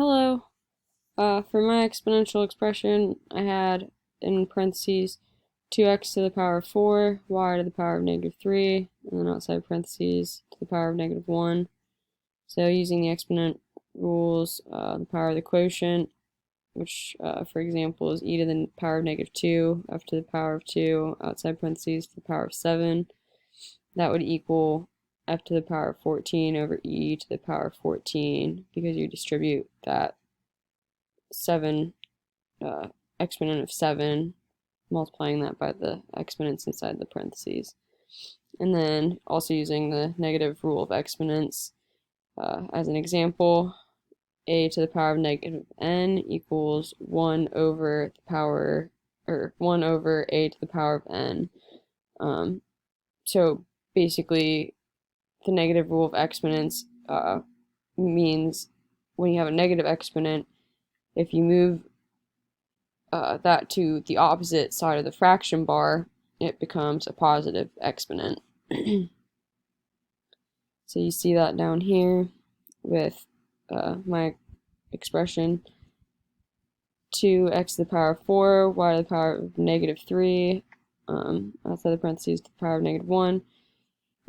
Hello. For my exponential expression, I had in parentheses 2x to the power of 4, y to the power of negative 3, and then outside parentheses to the power of negative 1. So using the exponent rules, the power of the quotient, which for example is e to the power of negative 2, f to the power of 2, outside parentheses to the power of 7, that would equal f to the power of 14 over e to the power of 14, because you distribute that 7 exponent of 7, multiplying that by the exponents inside the parentheses. And then also using the negative rule of exponents as an example, a to the power of negative n equals 1 over the power, or 1 over a to the power of n. So basically, the negative rule of exponents means when you have a negative exponent, if you move that to the opposite side of the fraction bar, it becomes a positive exponent. So you see that down here with my expression 2x to the power of 4, y to the power of negative 3, outside the parentheses to the power of negative 1,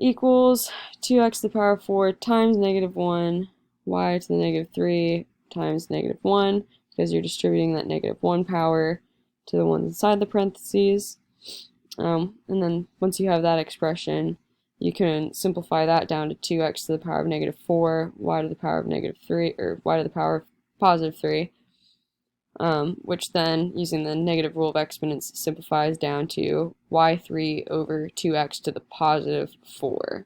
equals 2x to the power of 4 times negative 1, y to the negative 3 times negative 1, because you're distributing that negative 1 power to the ones inside the parentheses. And then once you have that expression, you can simplify that down to 2x to the power of negative 4, y to the power of negative 3, or y to the power of positive 3, which then, using the negative rule of exponents, simplifies down to y3 over 2x to the positive 4.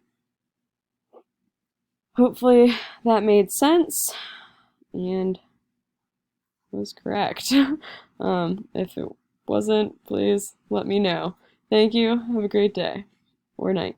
Hopefully that made sense and was correct. If it wasn't, please let me know. Thank you. Have a great day or night.